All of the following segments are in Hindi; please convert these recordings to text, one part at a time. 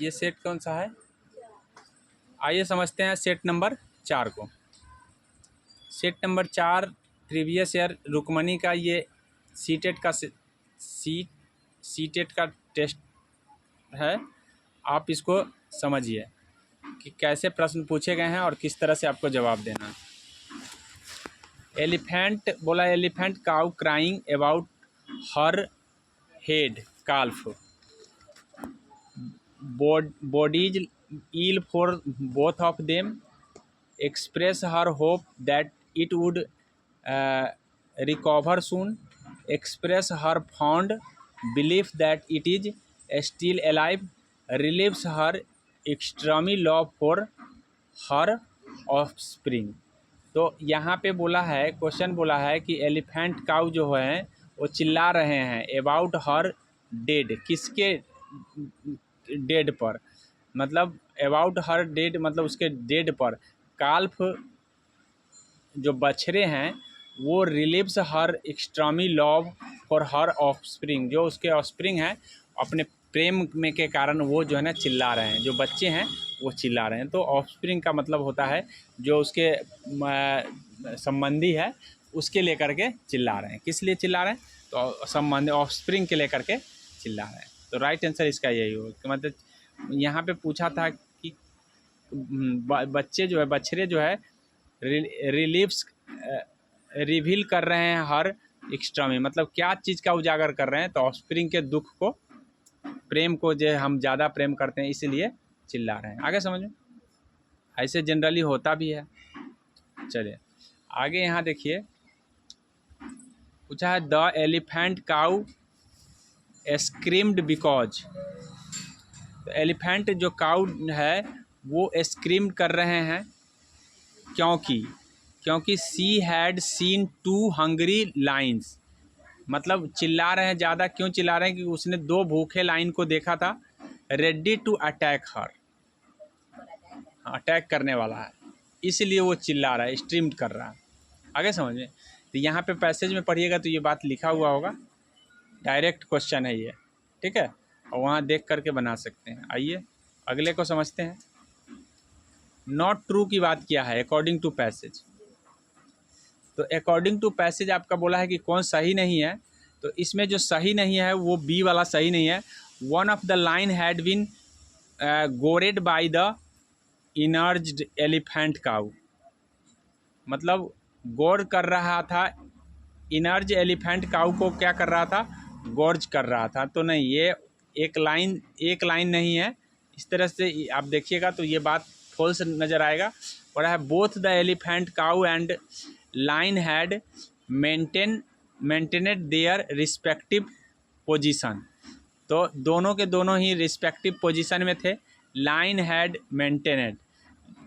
ये सेट कौन सा है? आइए समझते हैं सेट नंबर 4 को। Set number 4 previous year Rukmani का ये सीटेट का टेस्ट है। आप इसको समझिए कि कैसे प्रश्न पूछे गए हैं और किस तरह से आपको जवाब देना है। एलिफेंट बोला, elephant cow crying about her head काल्फ bodies ill for both of them, express her hope that it would recover soon, express her fond belief that it is still alive, relieves her extreme love for her offspring। तो यहाँ पे बोला है, क्वेश्चन बोला है कि एलिफेंट काउ जो है वो चिल्ला रहे हैं अबाउट हर डेड, किसके डेड पर, मतलब अबाउट हर डेड मतलब उसके डेड पर। काल्फ जो बछड़े हैं वो relieves her extreme love for her offspring, जो उसके ऑफस्प्रिंग हैं अपने प्रेम में के कारण वो जो है ना चिल्ला रहे हैं, जो बच्चे हैं वो चिल्ला रहे हैं। तो ऑफस्प्रिंग का मतलब होता है जो उसके संबंधी है उसके लेकर के चिल्ला रहे हैं। किस लिए चिल्ला रहे हैं? तो संबंधी ऑफस्प्रिंग के लेकर के चिल्ला रहे हैं। तो राइट आंसर इसका यही होगा कि मतलब यहाँ पे पूछा था कि बच्चे जो है, बछड़े जो है रिलीव्स रिवील कर रहे हैं हर एक्स्ट्रा में, मतलब क्या चीज़ का उजागर कर रहे हैं? तो ऑफस्प्रिंग के दुख को, प्रेम को जो हम ज़्यादा प्रेम करते हैं इसीलिए चिल्ला रहे हैं। आगे समझ में, ऐसे जनरली होता भी है। चलिए आगे यहाँ देखिए, पूछा है the elephant cow screamed because. तो एलिफेंट जो काउ है वो स्क्रीम कर रहे हैं क्योंकि she had seen 2 hungry lines, मतलब चिल्ला रहे हैं ज़्यादा क्यों चिल्ला रहे हैं? कि उसने 2 भूखे लाइन को देखा था, ready to attack her, attack करने वाला है इसलिए वो चिल्ला रहा है, स्ट्रीम्ड कर रहा है। आगे समझ में, तो यहाँ पे पैसेज में पढ़िएगा तो ये बात लिखा हुआ होगा, डायरेक्ट क्वेश्चन है ये, ठीक है, और वहाँ देख करके बना सकते हैं। आइए अगले को समझते हैं। नॉट ट्रू की बात किया है अकॉर्डिंग टू पैसेज। तो अकॉर्डिंग टू पैसेज आपका बोला है कि कौन सही नहीं है, तो इसमें जो सही नहीं है वो बी वाला सही नहीं है। One of the lion had been gored by the enraged elephant cow, मतलब गौर कर रहा था, इनर्ज एलिफेंट काउ को क्या कर रहा था? गौर्ज कर रहा था। तो नहीं, ये एक लाइन नहीं है। इस तरह से आप देखिएगा तो ये बात फॉल्स नज़र आएगा। और है both the elephant cow and lion had maintained their respective position. तो दोनों के दोनों ही रिस्पेक्टिव पोजीशन में थे। लाइन हैड मेंटेनेड,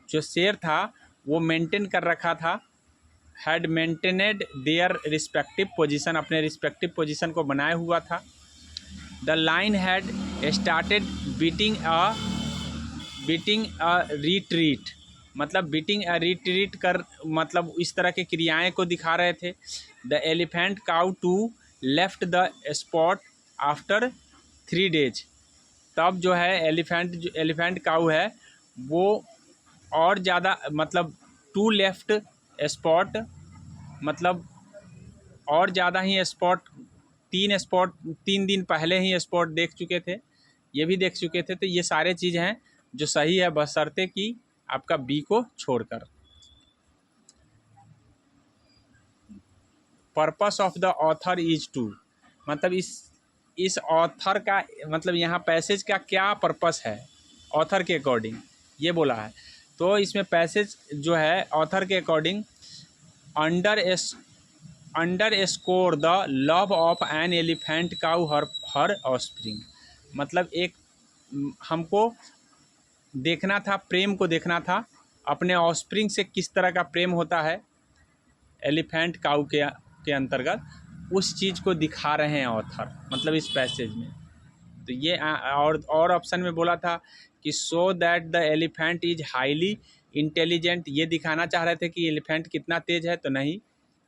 जो शेर था वो मेंटेन कर रखा था, had maintained their respective position, अपने रिस्पेक्टिव पोजीशन को बनाए हुआ था। The lion had started beating a retreat, मतलब बीटिंग अ रिट्रीट कर, मतलब इस तरह की क्रियाएं को दिखा रहे थे। The elephant cow to left the spot after 3 days, तब जो है एलिफेंट काउ है वो और ज़्यादा, मतलब टू लेफ्ट स्पॉट, मतलब और ज़्यादा ही स्पॉट, 3 दिन पहले ही स्पॉट देख चुके थे, ये भी देख चुके थे। तो ये सारे चीज़ हैं जो सही है, बशर्ते कि आपका बी को छोड़कर। Purpose of the author is to, मतलब इस ऑथर का, मतलब यहाँ पैसेज का क्या पर्पस है ऑथर के अकॉर्डिंग, ये बोला है। तो इसमें पैसेज जो है ऑथर के according, under score the love of an elephant cow her offspring, मतलब एक हमको देखना था, प्रेम को देखना था अपने ऑफस्प्रिंग से, किस तरह का प्रेम होता है एलिफेंट काउ के अंतर्गत, उस चीज़ को दिखा रहे हैं ऑथर, मतलब इस पैसेज में। तो ये और ऑप्शन में बोला था कि so that the elephant is highly intelligent, ये दिखाना चाह रहे थे कि एलिफेंट कितना तेज है। तो नहीं,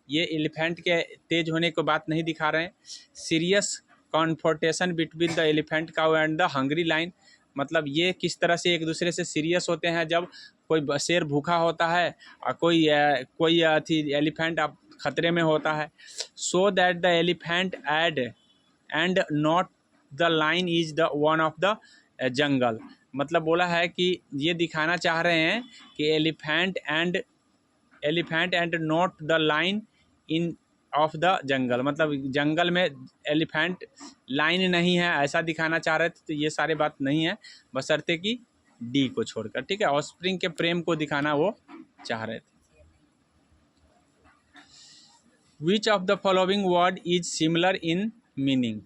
ये एलिफेंट के तेज होने को बात नहीं दिखा रहे हैं। Serious confrontation between the elephant cow and the hungry lion, मतलब ये किस तरह से एक दूसरे से सीरियस होते हैं जब कोई शेर भूखा होता है और कोई एलिफेंट आप खतरे में होता है. So that the elephant and not the line is the one of the jungle. मतलब बोला है कि ये दिखाना चाह रहे हैं कि elephant and not the line in of the jungle. मतलब जंगल में एलिफेंट लाइन नहीं है ऐसा दिखाना चाह रहे थे. तो ये सारे बात नहीं है बशर्ते कि डी को छोड़कर. ठीक है, ऑफस्प्रिंग के प्रेम को दिखाना वो चाह रहे थे. विच of the following word is similar in meaning.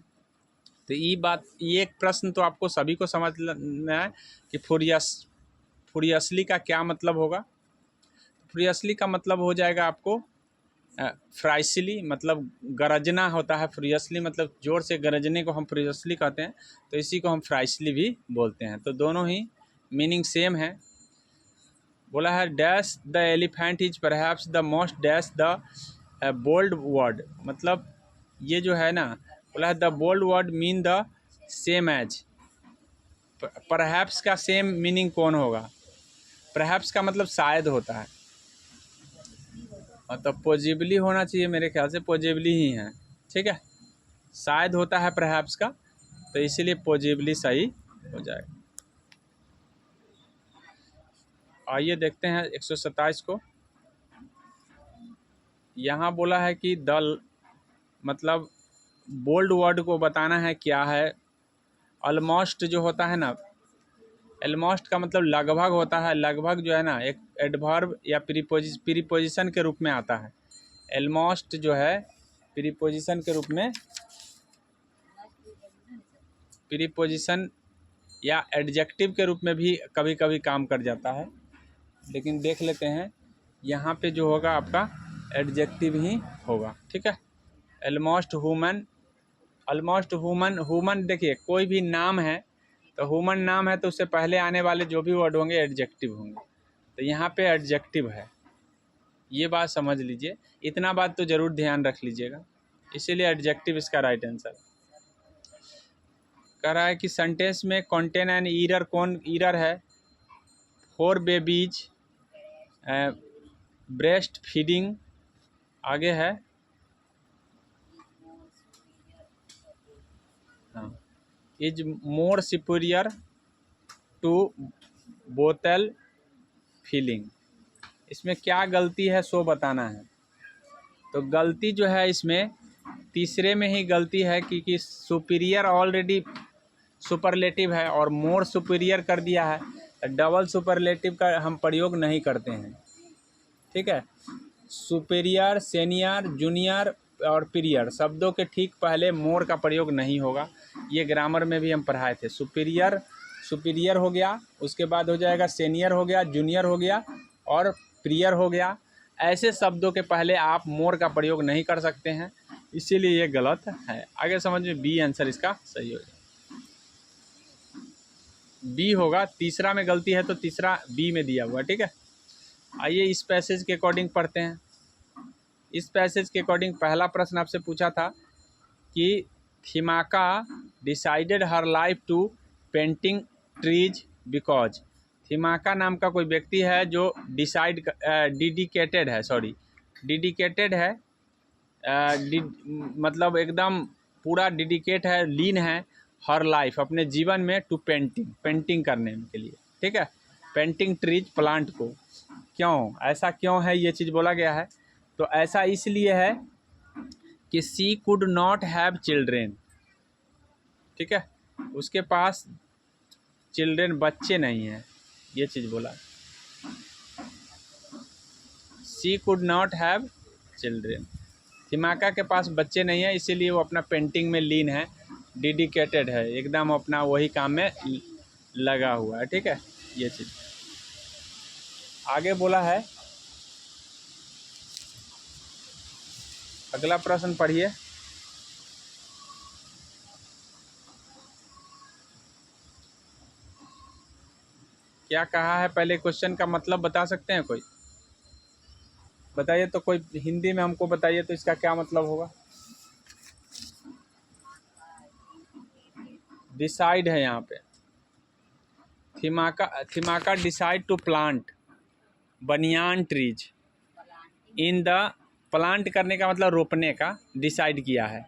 तो ये एक प्रश्न तो आपको सभी को समझना है कि फुरियसली का क्या मतलब होगा. फुरियसली का मतलब हो जाएगा आपको फ्राइसली, मतलब गरजना होता है. फ्यूरियसली मतलब जोर से गरजने को हम फ्यूरियसली कहते हैं, तो इसी को हम फ्राइसली भी बोलते हैं. तो दोनों ही मीनिंग सेम है. बोला है dash the elephant is perhaps the most dash the bold word. मतलब ये जो है ना, बोला है the bold word mean the same as. Perhaps का सेम मीनिंग कौन होगा. परहैप्स का मतलब शायद होता है, मतलब पॉजिबली होना चाहिए, मेरे ख्याल से पॉजिबली ही है. ठीक है, शायद होता है परहैप्स का, तो इसीलिए पॉजिबली सही हो जाएगा. आइए देखते हैं 127 को. यहाँ बोला है कि मतलब बोल्ड वर्ड को बताना है क्या है. ऑलमोस्ट जो होता है ना, ऑलमोस्ट का मतलब लगभग होता है. लगभग जो है ना एक एडवर्ब या प्रीपोजिशन के रूप में आता है. ऑलमोस्ट जो है प्रीपोजिशन के रूप में, प्रीपोजिशन या एडजेक्टिव के रूप में भी कभी कभी काम कर जाता है. लेकिन देख लेते हैं यहाँ पे जो होगा आपका एडजेक्टिव ही होगा. ठीक है, ऑलमोस्ट ह्यूमन देखिए कोई भी नाम है तो ह्यूमन नाम है तो उससे पहले आने वाले जो भी वर्ड होंगे एडजेक्टिव होंगे. तो यहाँ पे एडजेक्टिव है, ये बात समझ लीजिए. इतना बात तो ज़रूर ध्यान रख लीजिएगा, इसीलिए एडजेक्टिव इसका राइट आंसर. कह रहा है कि सेंटेंस में कंटेन एन ईरर. कौन ईरर है. 4 बेबीज ब्रेस्ट फीडिंग. आगे है इज मोर सुपीरियर टू बोतल फीलिंग. इसमें क्या गलती है सो बताना है. तो गलती जो है इसमें तीसरे में ही गलती है क्योंकि सुपीरियर ऑलरेडी सुपरलेटिव है और मोर सुपीरियर कर दिया है. डबल सुपरलेटिव का हम प्रयोग नहीं करते हैं. ठीक है, सुपीरियर, सीनियर, जूनियर और पीरियर शब्दों के ठीक पहले मोर का प्रयोग नहीं होगा. ये ग्रामर में भी हम पढ़ाए थे. सुपीरियर हो गया, उसके बाद हो जाएगा सीनियर हो गया, जूनियर हो गया और प्रियर हो गया. ऐसे शब्दों के पहले आप मोर का प्रयोग नहीं कर सकते हैं, इसीलिए ये गलत है. आगे समझ में बी आंसर इसका सही होगा. बी होगा. तीसरा में गलती है तो तीसरा बी में दिया हुआ. ठीक है, आइए इस पैसेज के अकॉर्डिंग पढ़ते हैं. इस पैसेज के अकॉर्डिंग पहला प्रश्न आपसे पूछा था कि Thimmakka decided her life to planting trees because. Thimmakka नाम का कोई व्यक्ति है जो डेडिकेटेड है, मतलब एकदम पूरा डेडिकेट है, लीन है हर लाइफ अपने जीवन में टू पेंटिंग करने के लिए. ठीक है, पेंटिंग ट्रीज प्लांट को. क्यों ऐसा क्यों है ये चीज़ बोला गया है. तो ऐसा इसलिए है कि सी कुड नॉट हैव चिल्ड्रेन. ठीक है, उसके पास चिल्ड्रेन बच्चे नहीं हैं, ये चीज़ बोला. सी कुड नॉट हैव चिल्ड्रेन. थिमाका के पास बच्चे नहीं हैं, इसीलिए वो अपना पेंटिंग में लीन है, डेडिकेटेड है, एकदम अपना वही काम में लगा हुआ है. ठीक है, ये चीज़ आगे बोला है. अगला प्रश्न पढ़िए. क्या कहा है पहले क्वेश्चन का मतलब बता सकते हैं कोई. बताइए तो, कोई हिंदी में हमको बताइए तो इसका क्या मतलब होगा. डिसाइड है यहाँ पे. थिमाका डिसाइड टू प्लांट बनियान ट्रीज इन द, प्लांट करने का मतलब रोपने का, डिसाइड किया है।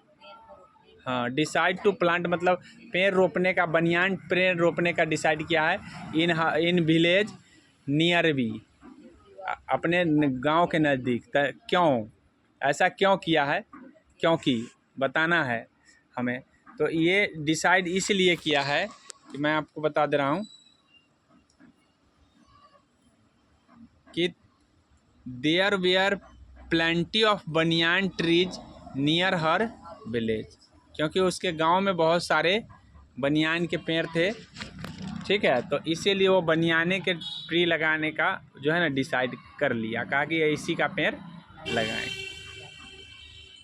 हाँ, डिसाइड टू प्लांट मतलब पेड़ रोपने का, बनियान पेड़ रोपने का डिसाइड किया है इन विलेज नियर बी, अपने गांव के नज़दीक। क्यों ऐसा क्यों किया है, क्योंकि बताना है हमें। तो ये डिसाइड इसलिए किया है कि मैं आपको बता दे रहा हूँ कि देयर वेयर प्लेंटी ऑफ बनियान ट्रीज नियर हर विलेज, क्योंकि उसके गांव में बहुत सारे बनियान के पेड़ थे, ठीक है। तो इसीलिए वो बनियाने के ट्री लगाने का जो है ना डिसाइड कर लिया, कहा कि इसी का पेड़ लगाएं,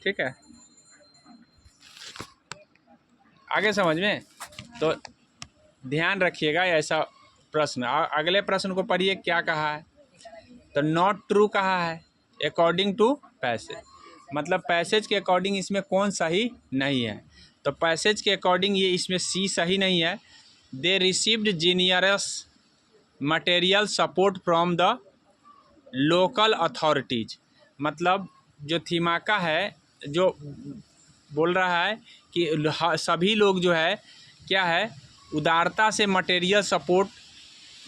ठीक है। आगे समझ में। तो ध्यान रखिएगा ऐसा प्रश्न। अगले प्रश्न को पढ़िए, क्या कहा है। तो नॉट ट्रू कहा है अकॉर्डिंग टू पैसेज, मतलब पैसेज के अकॉर्डिंग इसमें कौन सही नहीं है। तो पैसेज के अकॉर्डिंग ये इसमें सी सही नहीं है। They received generous material support from the local authorities, मतलब जो थिमाका है जो बोल रहा है कि सभी लोग जो है क्या है, उदारता से material support,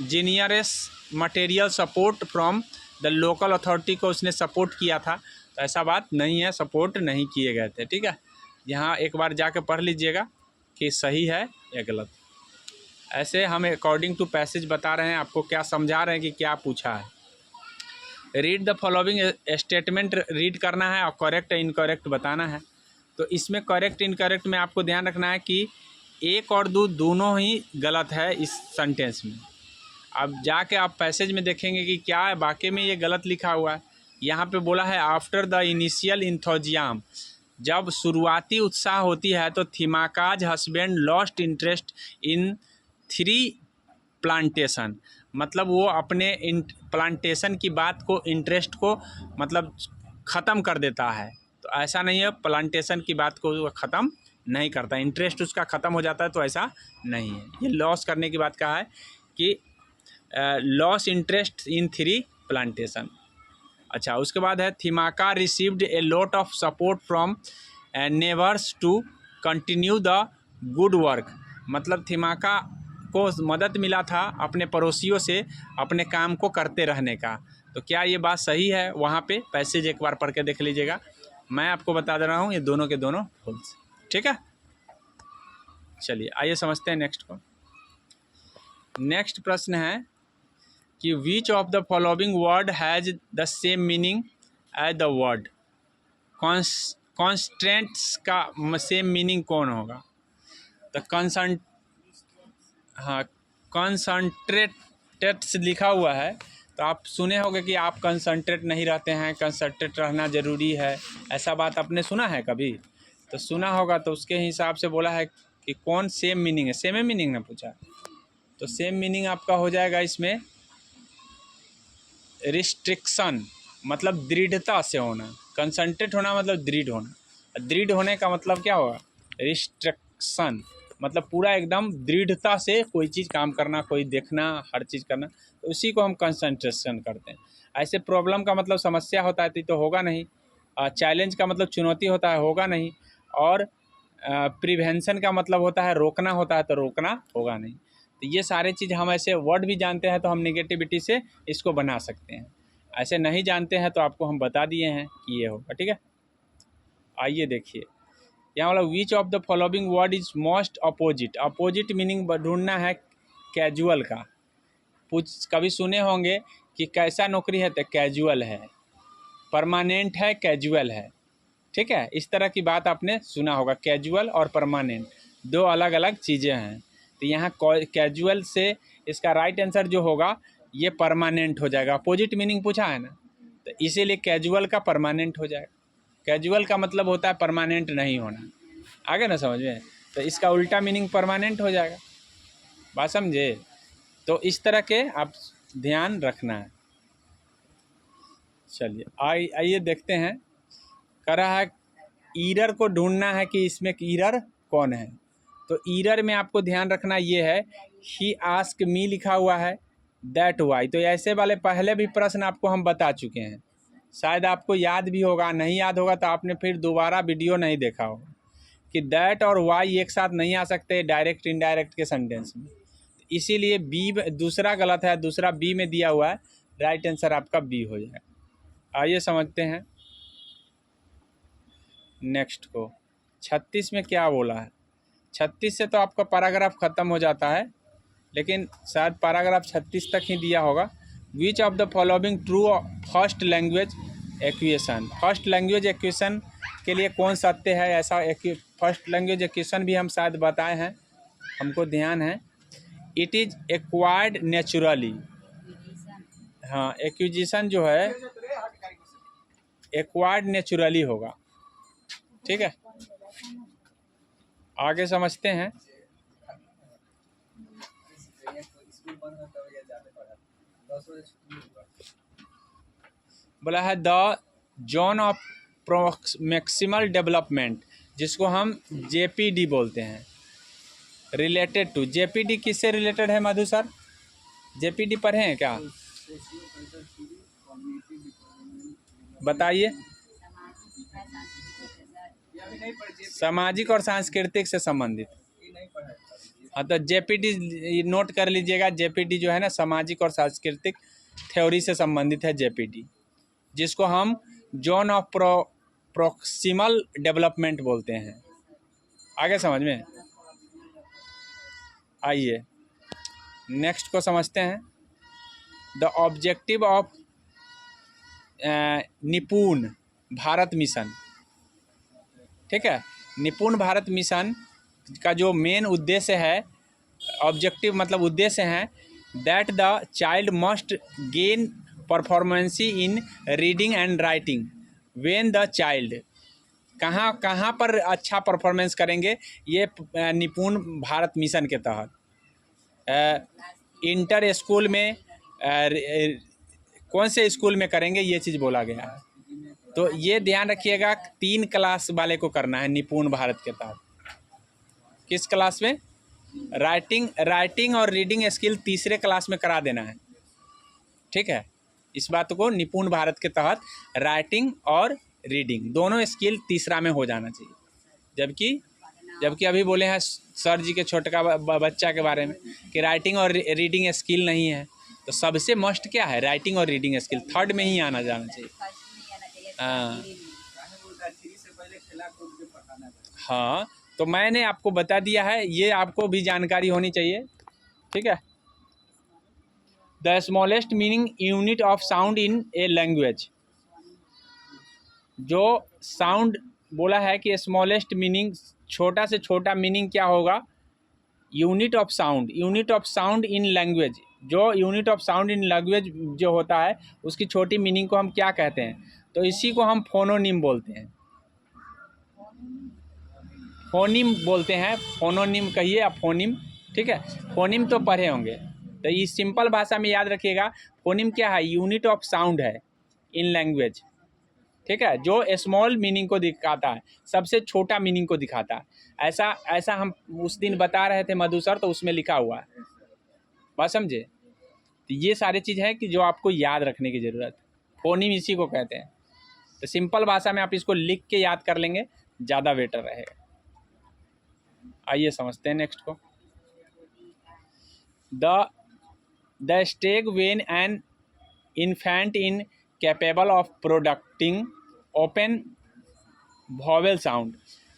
generous material support from the local authority को उसने सपोर्ट किया था। तो ऐसा बात नहीं है, सपोर्ट नहीं किए गए थे, ठीक है। यहाँ एक बार जाकर पढ़ लीजिएगा कि सही है या गलत। ऐसे हम अकॉर्डिंग टू पैसेज बता रहे हैं, आपको क्या समझा रहे हैं कि क्या पूछा है। Read the following statement read करना है और करेक्ट इनकरेक्ट बताना है। तो इसमें करेक्ट इनकरेक्ट में आपको ध्यान रखना है कि एक और दो दोनों ही गलत है इस सेंटेंस में। अब जाके आप पैसेज में देखेंगे कि क्या है, वाकई में ये गलत लिखा हुआ है। यहाँ पे बोला है आफ्टर द इनिशियल इंथोजियाम, जब शुरुआती उत्साह होती है तो Thimmakka's husband lost interest in 3 plantation, मतलब वो अपने प्लांटेशन की बात को, इंटरेस्ट को मतलब ख़त्म कर देता है। तो ऐसा नहीं है, प्लांटेशन की बात को वो ख़त्म नहीं करता, इंटरेस्ट उसका ख़त्म हो जाता है, तो ऐसा नहीं है। ये लॉस करने की बात कहा है कि लॉस इंटरेस्ट इन 3 प्लांटेशन। अच्छा, उसके बाद है Thimmakka received a lot of support from neighbours to continue the good work, मतलब थिमाका को मदद मिला था अपने पड़ोसियों से अपने काम को करते रहने का। तो क्या ये बात सही है, वहाँ पे पैसेज एक बार पढ़ के देख लीजिएगा। मैं आपको बता दे रहा हूँ ये दोनों के दोनों फॉल्स, ठीक है। चलिए आइए समझते हैं नेक्स्ट को। नेक्स्ट प्रश्न है कि which of the following word has the same meaning as the word constants का सेम मीनिंग कौन होगा। तो कंसंट्रेट्स लिखा हुआ है, तो आप सुने होंगे कि आप कंसंट्रेट नहीं रहते हैं, कंसंट्रेट रहना ज़रूरी है, ऐसा बात आपने सुना है कभी। तो सुना होगा, तो उसके हिसाब से बोला है कि कौन सेम मीनिंग है, सेम मीनिंग ने पूछा। तो सेम मीनिंग आपका हो जाएगा इसमें रिस्ट्रिक्शन, मतलब दृढ़ता से होना। कंसंट्रेट होना मतलब दृढ़ होना, दृढ़ होने का मतलब क्या होगा, रिस्ट्रिक्शन, मतलब पूरा एकदम दृढ़ता से कोई चीज़ काम करना, कोई देखना, हर चीज़ करना, तो उसी को हम कंसंट्रेशन करते हैं। ऐसे प्रॉब्लम का मतलब समस्या होता है तो होगा नहीं, चैलेंज का मतलब चुनौती होता है, होगा नहीं, और प्रिवेंशन का मतलब होता है रोकना होता है, तो रोकना होगा नहीं। तो ये सारे चीज़ हम ऐसे वर्ड भी जानते हैं तो हम नेगेटिविटी से इसको बना सकते हैं, ऐसे नहीं जानते हैं तो आपको हम बता दिए हैं कि ये होगा, ठीक है। आइए देखिए, यहाँ वाला विच of the following word is most opposite, opposite meaning ढूंढना है कैजुअल का। कभी सुने होंगे कि कैसा नौकरी है, तो कैजुअल है, परमानेंट है, कैजुअल है, ठीक है। इस तरह की बात आपने सुना होगा, कैजुअल और परमानेंट दो अलग अलग चीज़ें हैं। तो यहाँ कैजुअल से इसका राइट आंसर जो होगा ये परमानेंट हो जाएगा, अपोजिट मीनिंग पूछा है ना, तो इसीलिए कैजुअल का परमानेंट हो जाएगा। कैजुअल का मतलब होता है परमानेंट नहीं होना, आगे ना समझ में, तो इसका उल्टा मीनिंग परमानेंट हो जाएगा, बात समझे। तो इस तरह के आप ध्यान रखना है। चलिए आइए देखते हैं, कह रहा है ईरर को ढूंढना है कि इसमें ईरर कौन है। तो ईरर में आपको ध्यान रखना ये है ही आस्क मी लिखा हुआ है, दैट वाई। तो ऐसे वाले पहले भी प्रश्न आपको हम बता चुके हैं, शायद आपको याद भी होगा, नहीं याद होगा तो आपने फिर दोबारा वीडियो नहीं देखा होगा कि दैट और वाई एक साथ नहीं आ सकते डायरेक्ट इनडायरेक्ट के सेंटेंस में। इसीलिए बी दूसरा गलत है, दूसरा बी में दिया हुआ है, राइट आंसर आपका बी हो जाएगा। आइए समझते हैं नेक्स्ट को। 36 में क्या बोला है? 36 से तो आपका पैराग्राफ ख़त्म हो जाता है, लेकिन शायद पैराग्राफ 36 तक ही दिया होगा। विच of the following true first language equation. First language equation के लिए कौन सत्य है? ऐसा फर्स्ट लैंग्वेज एक्वेशन भी हम शायद बताए हैं, हमको ध्यान है। It is acquired naturally. हाँ, एक्विजिशन जो है एक्वायर्ड नेचुरली होगा। ठीक है, आगे समझते हैं। बोला है the zone of maximal development, जिसको हम जेपीडी बोलते हैं, रिलेटेड टू। जेपीडी किससे रिलेटेड है मधु सर? जेपीडी पढ़े हैं क्या? बताइए। सामाजिक और सांस्कृतिक से संबंधित। हाँ, तो जेपीडी नोट कर लीजिएगा। जेपीडी जो है ना, सामाजिक और सांस्कृतिक थ्योरी से संबंधित है जेपीडी, जिसको हम जोन ऑफ प्रोक्सिमल डेवलपमेंट बोलते हैं। आगे समझ में? आइए नेक्स्ट को समझते हैं। द ऑब्जेक्टिव ऑफ निपुण भारत मिशन। ठीक है, निपुण भारत मिशन का जो मेन उद्देश्य है, ऑब्जेक्टिव मतलब उद्देश्य है, that the child must gain performance in reading and writing when the child. कहाँ कहाँ पर अच्छा परफॉर्मेंस करेंगे ये निपुण भारत मिशन के तहत? इंटर स्कूल में, कौन से स्कूल में करेंगे ये चीज़ बोला गया है। तो ये ध्यान रखिएगा, 3 क्लास वाले को करना है निपुण भारत के तहत। किस क्लास में? राइटिंग और रीडिंग स्किल तीसरे क्लास में करा देना है। ठीक है, इस बात को निपुण भारत के तहत राइटिंग और रीडिंग दोनों स्किल तीसरा में हो जाना चाहिए। जबकि अभी बोले हैं सर जी के छोटा बच्चा के बारे में कि राइटिंग और रीडिंग स्किल नहीं है, तो सबसे मस्ट क्या है? राइटिंग और रीडिंग स्किल थर्ड में ही आना जाना चाहिए। हाँ, तो मैंने आपको बता दिया है, ये आपको भी जानकारी होनी चाहिए। ठीक है, the smallest meaning unit of sound in a language. जो साउंड बोला है कि स्मॉलेस्ट मीनिंग, छोटा से छोटा मीनिंग क्या होगा? Unit of sound. Unit of sound in language, जो unit of sound in language जो होता है उसकी छोटी मीनिंग को हम क्या कहते हैं? तो इसी को हम फोनोनिम बोलते हैं। फोनिम बोलते हैं, फोनोनिम कहिए या फोनिम। ठीक है, फोनिम तो पढ़े होंगे, तो ये सिंपल भाषा में याद रखिएगा। फोनिम क्या है? यूनिट ऑफ साउंड है इन लैंग्वेज। ठीक है, जो स्मॉल मीनिंग को दिखाता है, सबसे छोटा मीनिंग को दिखाता है। ऐसा हम उस दिन बता रहे थे मधु सर, तो उसमें लिखा हुआ है, बात समझे? तो ये सारी चीज़ है कि जो आपको याद रखने की ज़रूरत है। फोनिम इसी को कहते हैं। तो सिंपल भाषा में आप इसको लिख के याद कर लेंगे, ज़्यादा बेटर रहेगा। आइए समझते हैं नेक्स्ट को। The stage when an infant in capable of producing open vowel sound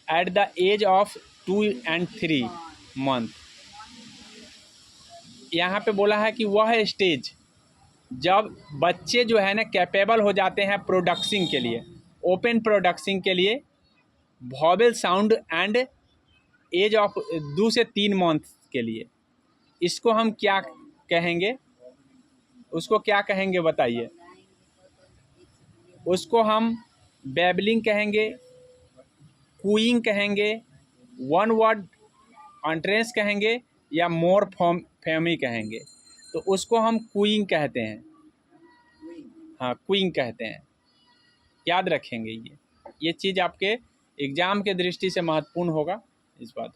at the age of 2 and 3 month। यहाँ पे बोला है कि वह स्टेज जब बच्चे जो है ना कैपेबल हो जाते हैं प्रोडक्शन के लिए, ओपन प्रोडक्शन के लिए, vowel sound and age of 2 से 3 मंथ के लिए, इसको हम क्या कहेंगे? उसको क्या कहेंगे बताइए? उसको हम बेबलिंग कहेंगे, कूइंग कहेंगे, वन वर्ड एंट्रेंस कहेंगे, या मोर फैमी कहेंगे। तो उसको हम कूइंग कहते हैं। हाँ, कूइंग कहते हैं, याद रखेंगे। ये चीज़ आपके एग्ज़ाम के दृष्टि से महत्वपूर्ण होगा इस बात।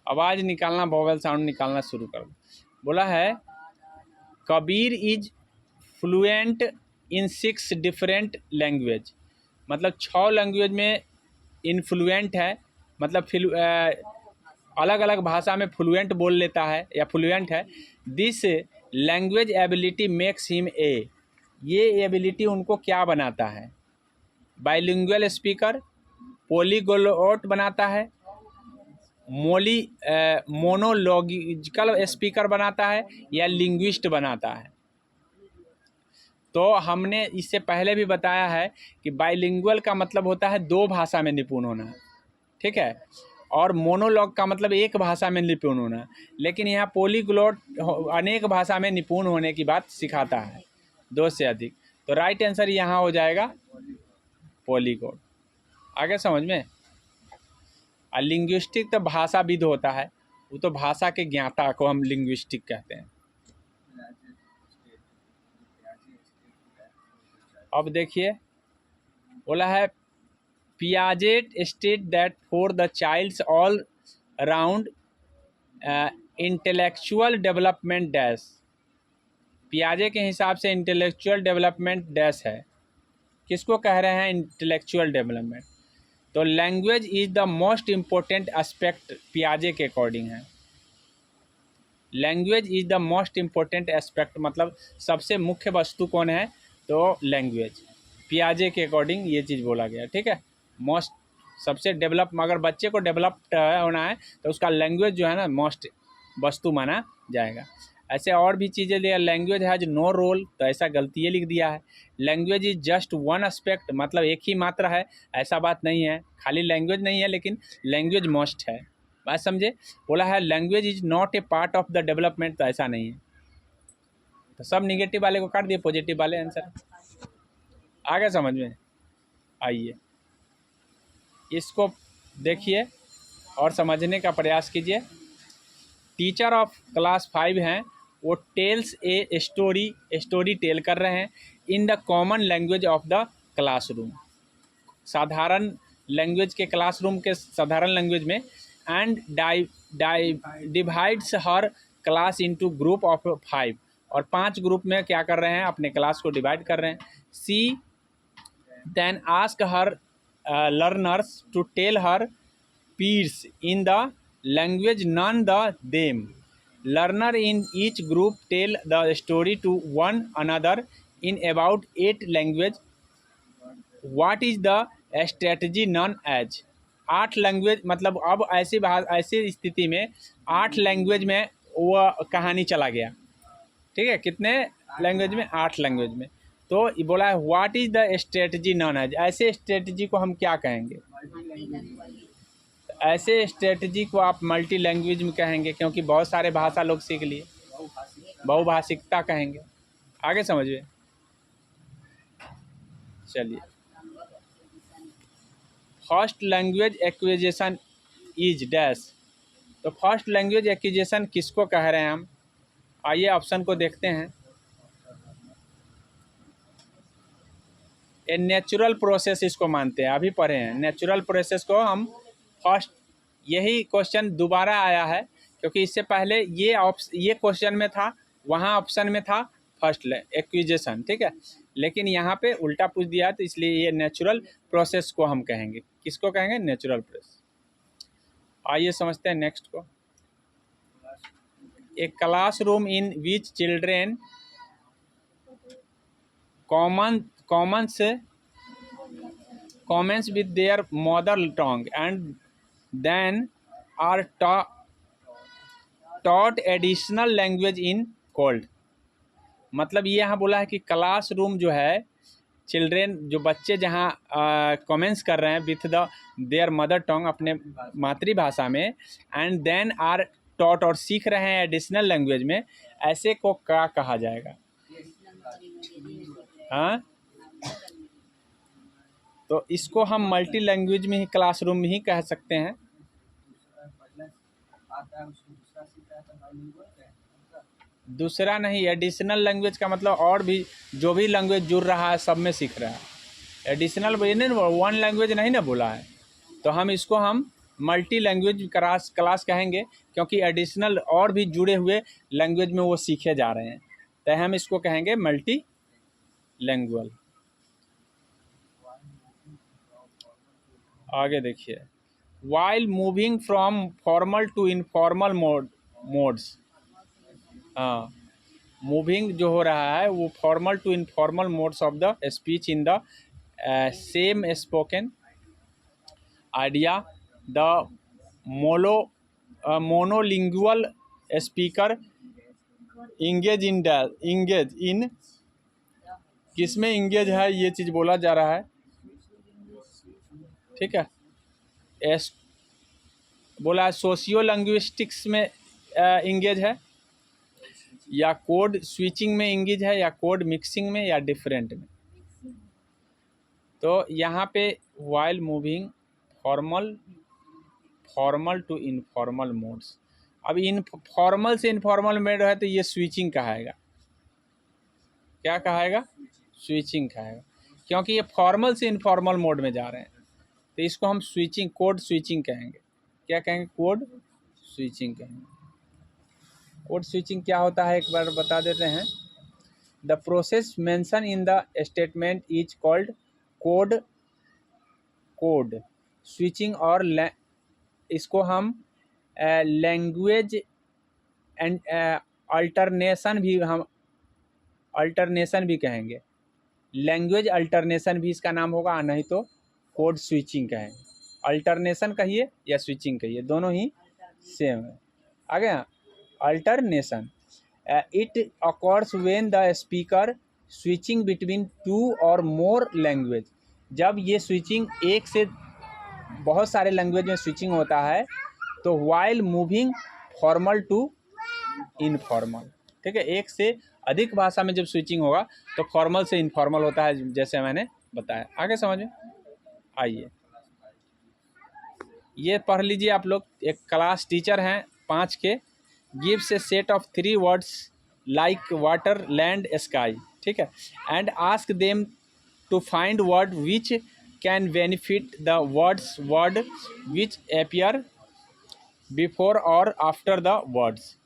आवाज़ निकालना, वोवेल साउंड निकालना शुरू कर दो। बोला है Kabir is fluent in 6 different language, मतलब 6 लैंग्वेज में इनफ्लुएंट है, मतलब अलग अलग भाषा में फ्लुएंट बोल लेता है या फ्लुएंट है। This language ability makes him a, ये एबिलिटी उनको क्या बनाता है? बाइलिंगुअल स्पीकर, पोलीग्लोट बनाता है, मोनोलॉजिकल स्पीकर बनाता है, या लिंग्विस्ट बनाता है। तो हमने इससे पहले भी बताया है कि बाइलिंगुअल का मतलब होता है 2 भाषा में निपुण होना, ठीक है, और मोनोलॉग का मतलब एक भाषा में निपुण होना। लेकिन यहाँ पोलीग्लोट अनेक भाषा में निपुण होने की बात सिखाता है, 2 से अधिक। तो राइट आंसर यहाँ हो जाएगा पोलीग्लोट। आगे समझ में। और लिंग्विस्टिक तो भाषाविद होता है, वो तो भाषा के ज्ञाता को हम लिंग्विस्टिक कहते हैं। अब देखिए, बोला है Piaget state that for the child's all around intellectual development dash. पियाजे के हिसाब से इंटेलेक्चुअल डेवलपमेंट डैश है, किसको कह रहे हैं इंटेलेक्चुअल डेवलपमेंट? तो language is the most important aspect, पियाजे के अकॉर्डिंग है। Language is the most important aspect, मतलब सबसे मुख्य वस्तु कौन है? तो लैंग्वेज, पियाजे के अकॉर्डिंग ये चीज़ बोला गया, ठीक है। मोस्ट, सबसे डेवलप, अगर बच्चे को डेवलप्ड होना है तो उसका लैंग्वेज जो है ना मोस्ट वस्तु माना जाएगा। ऐसे और भी चीज़ें लिया, लैंग्वेज हैज नो रोल, तो ऐसा गलती लिख दिया है। Language is just one aspect, मतलब एक ही मात्रा है, ऐसा बात नहीं है, खाली लैंग्वेज नहीं है लेकिन लैंग्वेज मोस्ट है, बात समझे। बोला है language is not a part of the development, तो ऐसा नहीं है। तो सब निगेटिव वाले को काट दिए, पॉजिटिव वाले आंसर। आगे समझ में आइए, इसको देखिए और समझने का प्रयास कीजिए। टीचर ऑफ क्लास 5 हैं, वो टेल्स ए स्टोरी टेल कर रहे हैं in the common language of the classroom, साधारण लैंग्वेज के क्लासरूम के साधारण लैंग्वेज में। And divides her class into group of 5, और 5 ग्रुप में क्या कर रहे हैं? अपने क्लास को डिवाइड कर रहे हैं। See then ask her learners to tell her peers in the language none the them. Learner in each group tell the story to one another in about 8 language. What is the strategy known as? 8 language, मतलब अब ऐसी स्थिति में 8 लैंग्वेज में वो कहानी चला गया, ठीक है। कितने लैंग्वेज में? 8 लैंग्वेज में। तो ये बोला है what is the strategy non age, ऐसे स्ट्रेटजी को हम क्या कहेंगे? ऐसे स्ट्रेटजी को आप मल्टी लैंग्वेज में कहेंगे, क्योंकि बहुत सारे भाषा लोग सीख लिए, बहुभाषिकता कहेंगे। आगे समझिए, चलिए। First language acquisition is dash, तो फर्स्ट लैंग्वेज एक्विजिशन किसको कह रहे हैं हम? आइए ऑप्शन को देखते हैं। ए नेचुरल प्रोसेस इसको मानते हैं, अभी पढ़े हैं नेचुरल प्रोसेस को हम फर्स्ट। यही क्वेश्चन दोबारा आया है, क्योंकि इससे पहले ये क्वेश्चन में था, वहाँ ऑप्शन में था फर्स्ट एक्विजिशन, ठीक है, लेकिन यहाँ पे उल्टा पूछ दिया है, तो इसलिए ये नेचुरल प्रोसेस को हम कहेंगे। किसको कहेंगे? Natural process. आइए समझते हैं नेक्स्ट को। A classroom in which children comments with their mother tongue and then are taught additional language in called, मतलब ये यहाँ बोला है कि क्लासरूम जो है, चिल्ड्रेन जो बच्चे जहाँ कमेंट्स कर रहे हैं with the there mother tongue, अपने मातृभाषा में, एंड देन आर टॉट, और सीख रहे हैं एडिशनल लैंग्वेज में, ऐसे को क्या कहा जाएगा? हाँ, तो इसको हम मल्टी लैंग्वेज में ही, क्लासरूम में ही कह सकते हैं। दूसरा नहीं, एडिशनल लैंग्वेज का मतलब और भी जो भी लैंग्वेज जुड़ रहा है सब में सीख रहा है। एडिशनल वन लैंग्वेज नहीं ना बोला है, तो हम इसको मल्टी लैंग्वेज क्लास कहेंगे, क्योंकि एडिशनल और भी जुड़े हुए लैंग्वेज में वो सीखे जा रहे हैं, तो हम इसको कहेंगे मल्टी लैंग्वेज। आगे देखिए, while moving from formal to informal modes. हाँ, मूविंग जो हो रहा है वो formal to informal modes of the speech in the same spoken idea, the monolingual speaker engage in किसमें इंगेज है, ये चीज़ बोला जा रहा है। ठीक है, एस बोला है सोशियो लैंग्विस्टिक्स में इंगेज है, या कोड स्विचिंग में इंगेज है, या कोड मिक्सिंग में, या डिफरेंट में। तो यहाँ पे while moving formal to informal modes. अब इन फॉर्मल से इनफॉर्मल मोड है तो ये स्विचिंग कहाएगा। क्या कहाएगा? स्विचिंग कहाएगा, क्योंकि ये फॉर्मल से इनफॉर्मल मोड में जा रहे हैं, तो इसको हम स्विचिंग, कोड स्विचिंग कहेंगे। क्या कहेंगे? कोड स्विचिंग कहेंगे। कोड स्विचिंग क्या होता है एक बार बता देते हैं। The process mention in the statement is called code switching, और इसको हम लैंग्वेज एंड अल्टरनेशन भी कहेंगे। लैंग्वेज अल्टरनेशन भी इसका नाम होगा, नहीं तो कोड स्विचिंग कहेंगे। अल्टरनेशन कहिए या स्विचिंग कहिए, दोनों ही सेम है। आ गया? Alternation it occurs when the speaker switching between two और मोर लैंग्वेज। जब ये स्विचिंग एक से बहुत सारे लैंग्वेज में स्विचिंग होता है, तो while moving formal to informal. ठीक है, एक से अधिक भाषा में जब स्विचिंग होगा तो फॉर्मल से इनफॉर्मल होता है, जैसे मैंने बताया। आगे समझे? आइए, ये पढ़ लीजिए आप लोग। एक क्लास टीचर हैं 5 के। Gives a set of 3 words like water, land, sky. ठीक है, and ask them to find word which can benefit the word which appear before or after the words.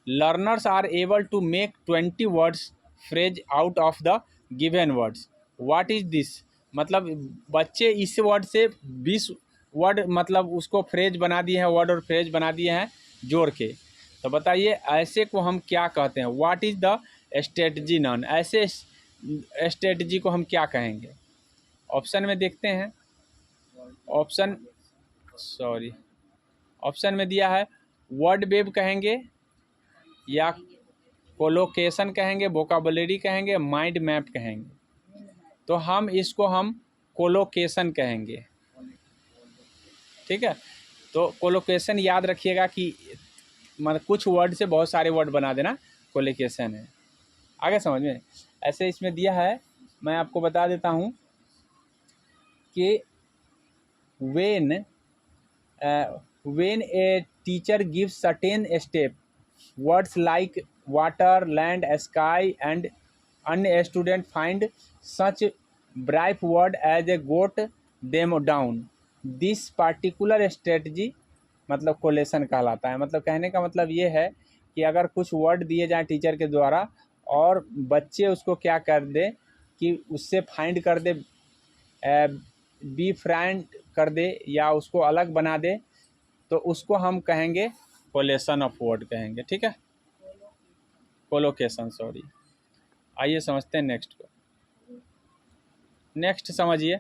Learners are able to make 20 words phrase out of the given words. What is this? मतलब बच्चे इस वर्ड से 20 वर्ड मतलब उसको फ्रेज बना दिए हैं, वर्ड और फ्रेज बना दिए हैं जोड़ के। तो बताइए ऐसे को हम क्या कहते हैं? What is the strategy non? ऐसे स्ट्रेटजी को हम क्या कहेंगे? ऑप्शन में देखते हैं। ऑप्शन में दिया है वर्ड वेब कहेंगे, या कोलोकेशन कहेंगे, वोकाबुलरी कहेंगे, माइंड मैप कहेंगे। तो हम इसको कोलोकेशन कहेंगे। ठीक है, तो कोलोकेशन याद रखिएगा कि मतलब कुछ वर्ड से बहुत सारे वर्ड बना देना कोलोकेशन है। आगे समझ में? ऐसे इसमें दिया है, मैं आपको बता देता हूँ कि when a teacher gives certain step, words like water, land, sky, and a student find such brief word as a got them down, this particular strategy मतलब कोलेशन कहलाता है। मतलब कहने का मतलब ये है कि अगर कुछ वर्ड दिए जाएं टीचर के द्वारा और बच्चे उसको क्या कर दे कि उससे फाइंड कर दे, बी फ्रेंड कर दे, या उसको अलग बना दे, तो उसको हम कहेंगे कोलेशन ऑफ वर्ड कहेंगे। ठीक है, कोलोकेशन, सॉरी। आइए समझते हैं नेक्स्ट को। नेक्स्ट समझिए,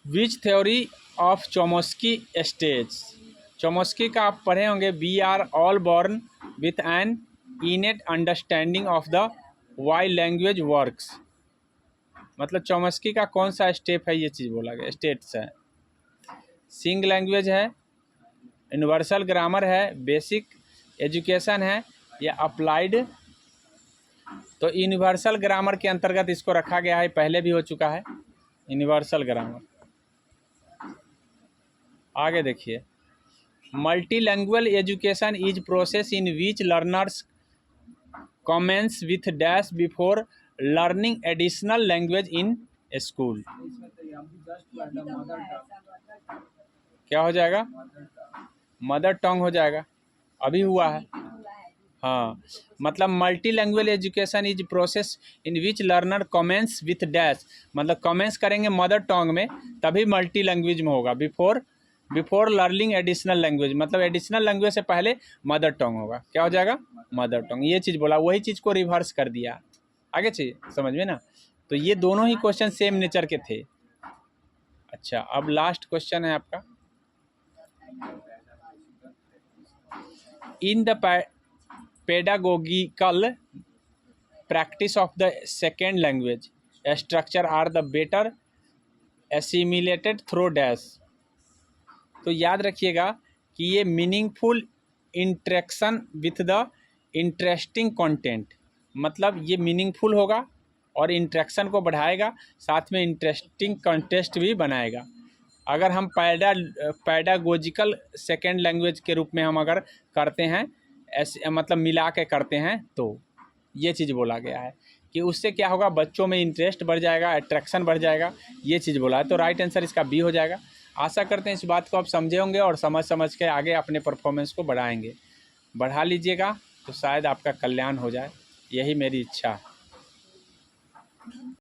which theory of Chomsky stage. Chomsky का आप पढ़े होंगे, we are all born with an innate understanding of the way language works. मतलब चोमस्की का कौन सा स्टेप है, ये चीज़ बोला गया, स्टेट्स है। सिंग लैंग्वेज है, यूनिवर्सल ग्रामर है, बेसिक एजुकेशन है, या अप्लाइड। तो यूनिवर्सल ग्रामर के अंतर्गत इसको रखा गया है, पहले भी हो चुका है यूनिवर्सल ग्रामर। आगे देखिए, multilingual education is process in which learners commence with dash before learning additional language in school. क्या हो जाएगा? मदर टंग हो जाएगा, अभी हुआ है। हाँ, मतलब multi language education is process in which learner commence with dash, मतलब कमेंस करेंगे मदर टंग में तभी मल्टी लैंग्वेज में होगा। बिफोर लर्निंग एडिशनल लैंग्वेज, मतलब एडिशनल लैंग्वेज से पहले मदर टंग होगा। क्या हो जाएगा? Mother tongue. ये चीज़ बोला, वही चीज़ को रिवर्स कर दिया। आगे चाहिए समझ में ना। तो ये दोनों ही क्वेश्चन सेम नेचर के थे। अच्छा, अब लास्ट क्वेश्चन है आपका, in the pedagogical practice of the second language structure are the better assimilated through dash। तो याद रखिएगा कि ये meaningful interaction with the interesting content, मतलब ये मीनिंगफुल होगा और इंटरेक्शन को बढ़ाएगा, साथ में इंटरेस्टिंग कंटेस्ट भी बनाएगा। अगर हम पैडागोजिकल सेकेंड लैंग्वेज के रूप में हम अगर करते हैं, ऐसे मतलब मिला के करते हैं, तो ये चीज़ बोला गया है कि उससे क्या होगा, बच्चों में इंटरेस्ट बढ़ जाएगा, अट्रैक्शन बढ़ जाएगा, ये चीज़ बोला है। तो राइट आंसर इसका बी हो जाएगा। आशा करते हैं इस बात को आप समझे होंगे और समझ के आगे अपने परफॉर्मेंस को बढ़ाएंगे। बढ़ा लीजिएगा तो शायद आपका कल्याण हो जाए, यही मेरी इच्छा है।